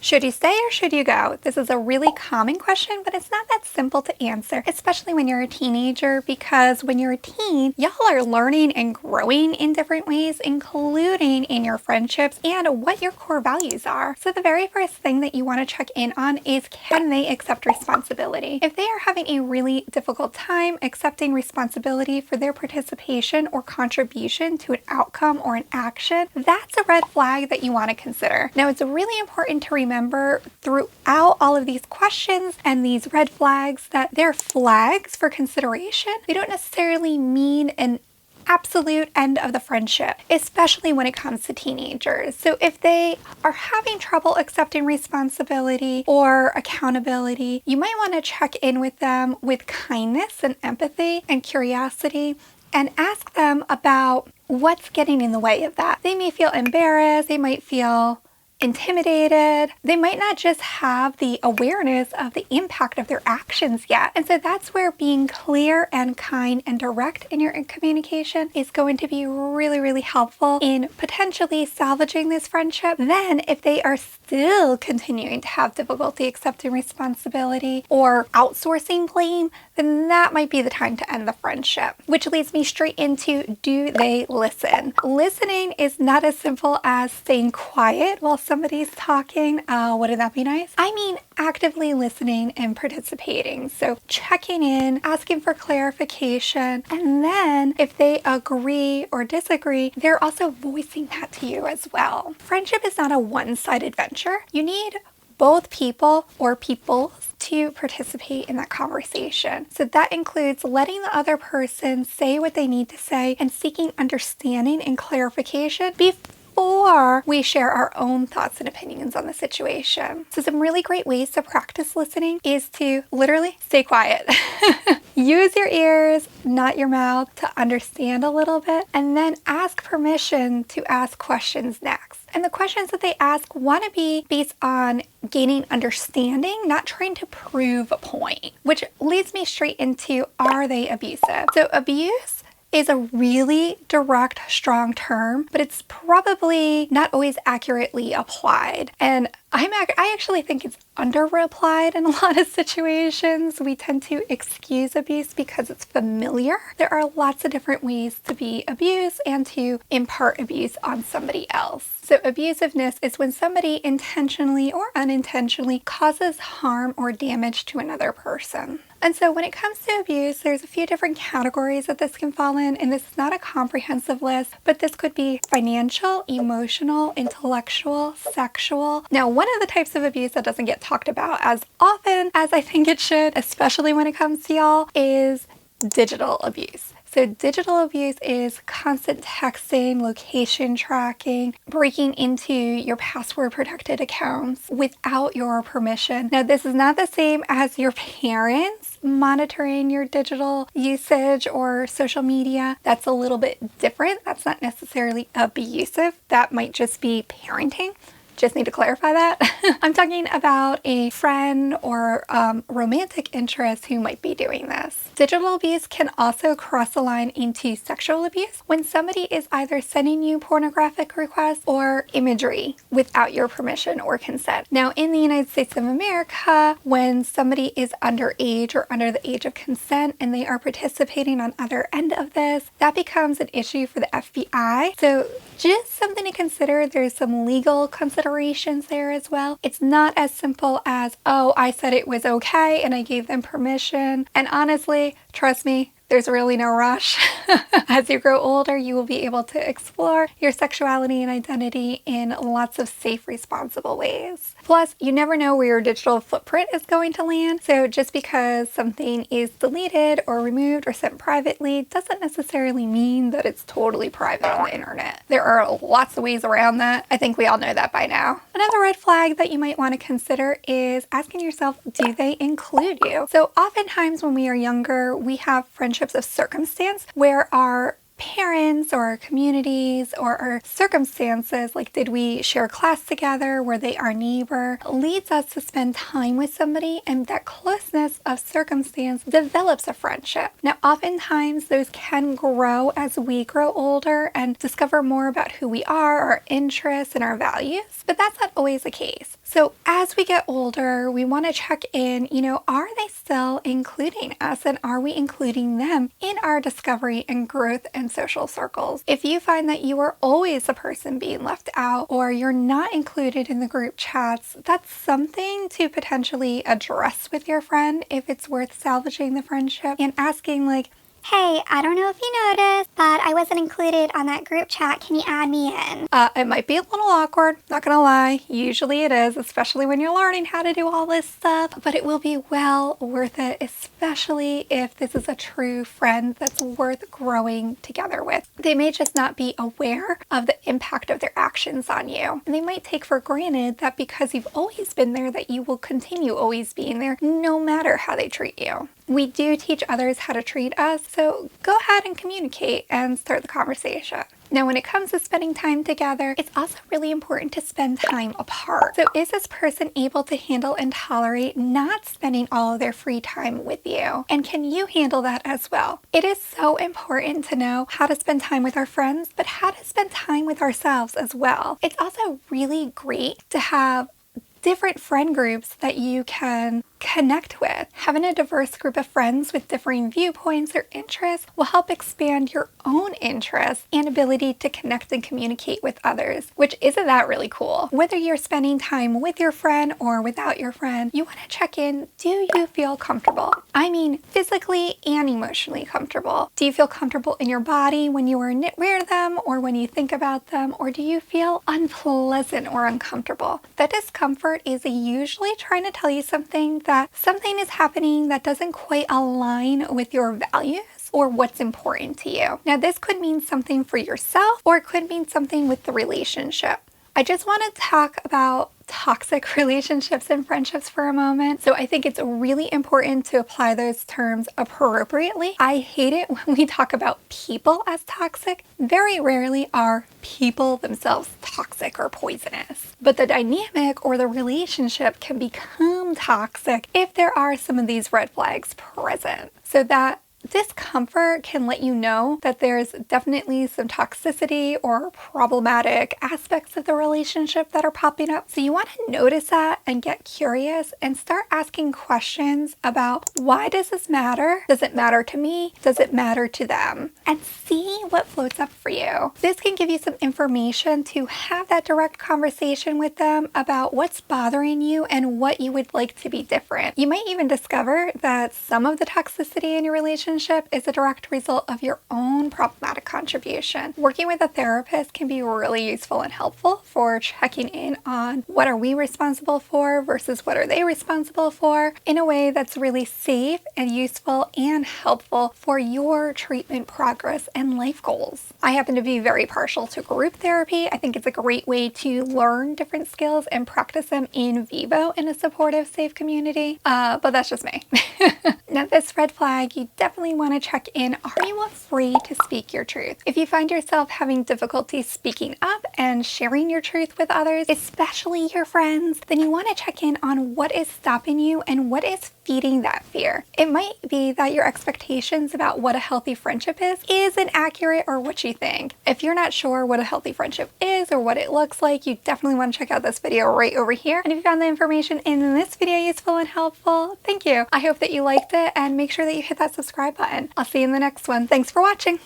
Should you stay or should you go? This is a really common question, but it's not that simple to answer, especially when you're a teenager, because when you're a teen, y'all are learning and growing in different ways, including in your friendships and what your core values are. So the very first thing that you want to check in on is, can they accept responsibility? If they are having a really difficult time accepting responsibility for their participation or contribution to an outcome or an action, that's a red flag that you want to consider. Now, it's really important to remember throughout all of these questions and these red flags that they're flags for consideration. They don't necessarily mean an absolute end of the friendship, especially when it comes to teenagers. So if they are having trouble accepting responsibility or accountability, you might want to check in with them with kindness and empathy and curiosity and ask them about what's getting in the way of that. They may feel embarrassed, they might feel intimidated. They might not just have the awareness of the impact of their actions yet. And so that's where being clear and kind and direct in your communication is going to be really, really helpful in potentially salvaging this friendship. Then if they are still continuing to have difficulty accepting responsibility or outsourcing blame, then that might be the time to end the friendship. Which leads me straight into, do they listen? Listening is not as simple as staying quiet while somebody's talking. Wouldn't that be nice? I mean actively listening and participating. So checking in, asking for clarification, and then if they agree or disagree, they're also voicing that to you as well. Friendship is not a one-sided venture. You need both people or peoples to participate in that conversation. So that includes letting the other person say what they need to say and seeking understanding and clarification before we share our own thoughts and opinions on the situation. So some really great ways to practice listening is to literally stay quiet. Use your ears, not your mouth, to understand a little bit, and then ask permission to ask questions next. And the questions that they ask want to be based on gaining understanding, not trying to prove a point, which leads me straight into, are they abusive? So abuse is a really direct, strong term, but it's probably not always accurately applied. And I actually think it's under-applied in a lot of situations. We tend to excuse abuse because it's familiar. There are lots of different ways to be abused and to impart abuse on somebody else. So abusiveness is when somebody intentionally or unintentionally causes harm or damage to another person. And so when it comes to abuse, there's a few different categories that this can fall in, and this is not a comprehensive list, but this could be financial, emotional, intellectual, sexual. Now, one of the types of abuse that doesn't get talked about as often as I think it should, especially when it comes to y'all, is digital abuse. So digital abuse is constant texting, location tracking, breaking into your password protected accounts without your permission. Now, this is not the same as your parents monitoring your digital usage or social media. That's a little bit different. That's not necessarily abusive. That might just be parenting. Just need to clarify that. I'm talking about a friend or romantic interest who might be doing this. Digital abuse can also cross the line into sexual abuse when somebody is either sending you pornographic requests or imagery without your permission or consent. Now, in the United States of America, when somebody is underage or under the age of consent and they are participating on either end of this, that becomes an issue for the FBI. So just something to consider. There's some legal considerations there as well. It's not as simple as, oh, I said it was okay and I gave them permission. And honestly, trust me, there's really no rush. As you grow older, you will be able to explore your sexuality and identity in lots of safe, responsible ways. Plus, you never know where your digital footprint is going to land. So just because something is deleted or removed or sent privately doesn't necessarily mean that it's totally private on the internet. There are lots of ways around that. I think we all know that by now. Another red flag that you might want to consider is asking yourself, do they include you? So oftentimes when we are younger, we have friendships of circumstance where our parents or our communities or our circumstances, like did we share class together, were they our neighbor, leads us to spend time with somebody, and that closeness of circumstance develops a friendship. Now, oftentimes those can grow as we grow older and discover more about who we are, our interests, and our values, but that's not always the case. So as we get older, we want to check in, are they still including us, and are we including them in our discovery and growth and social circles? If you find that you are always the person being left out, or you're not included in the group chats, that's something to potentially address with your friend if it's worth salvaging the friendship, and asking like, hey, I don't know if you noticed, but I wasn't included on that group chat. Can you add me in? It might be a little awkward, not gonna lie. Usually it is, especially when you're learning how to do all this stuff, but it will be well worth it, especially if this is a true friend that's worth growing together with. They may just not be aware of the impact of their actions on you. And they might take for granted that because you've always been there, that you will continue always being there, no matter how they treat you. We do teach others how to treat us, so go ahead and communicate and start the conversation. Now, when it comes to spending time together, it's also really important to spend time apart. So is this person able to handle and tolerate not spending all of their free time with you? And can you handle that as well? It is so important to know how to spend time with our friends, but how to spend time with ourselves as well. It's also really great to have different friend groups that you can connect with. Having a diverse group of friends with differing viewpoints or interests will help expand your own interests and ability to connect and communicate with others, which isn't that really cool? Whether you're spending time with your friend or without your friend, you want to check in. Do you feel comfortable? I mean, physically and emotionally comfortable. Do you feel comfortable in your body when you are near them or when you think about them? Or do you feel unpleasant or uncomfortable? That discomfort is usually trying to tell you that something is happening that doesn't quite align with your values or what's important to you. Now, this could mean something for yourself, or it could mean something with the relationship. I just want to talk about toxic relationships and friendships for a moment. So I think it's really important to apply those terms appropriately. I hate it when we talk about people as toxic. Very rarely are people themselves toxic or poisonous, but the dynamic or the relationship can become toxic if there are some of these red flags present. So that discomfort can let you know that there's definitely some toxicity or problematic aspects of the relationship that are popping up. So you want to notice that and get curious and start asking questions about, why does this matter? Does it matter to me? Does it matter to them? And see what floats up for you. This can give you some information to have that direct conversation with them about what's bothering you and what you would like to be different. You might even discover that some of the toxicity in your relationship is a direct result of your own problematic contribution. Working with a therapist can be really useful and helpful for checking in on what are we responsible for versus what are they responsible for, in a way that's really safe and useful and helpful for your treatment progress and life goals. I happen to be very partial to group therapy. I think it's a great way to learn different skills and practice them in vivo in a supportive, safe community. But that's just me. Now, this red flag, you definitely want to check in. Are you afraid to speak your truth? If you find yourself having difficulty speaking up and sharing your truth with others, especially your friends, then you want to check in on what is stopping you and what is feeding that fear. It might be that your expectations about what a healthy friendship is isn't accurate or what you think. If you're not sure what a healthy friendship is or what it looks like, you definitely want to check out this video right over here. And if you found the information in this video useful and helpful, thank you. I hope that you liked it, and make sure that you hit that subscribe button. I'll see you in the next one. Thanks for watching.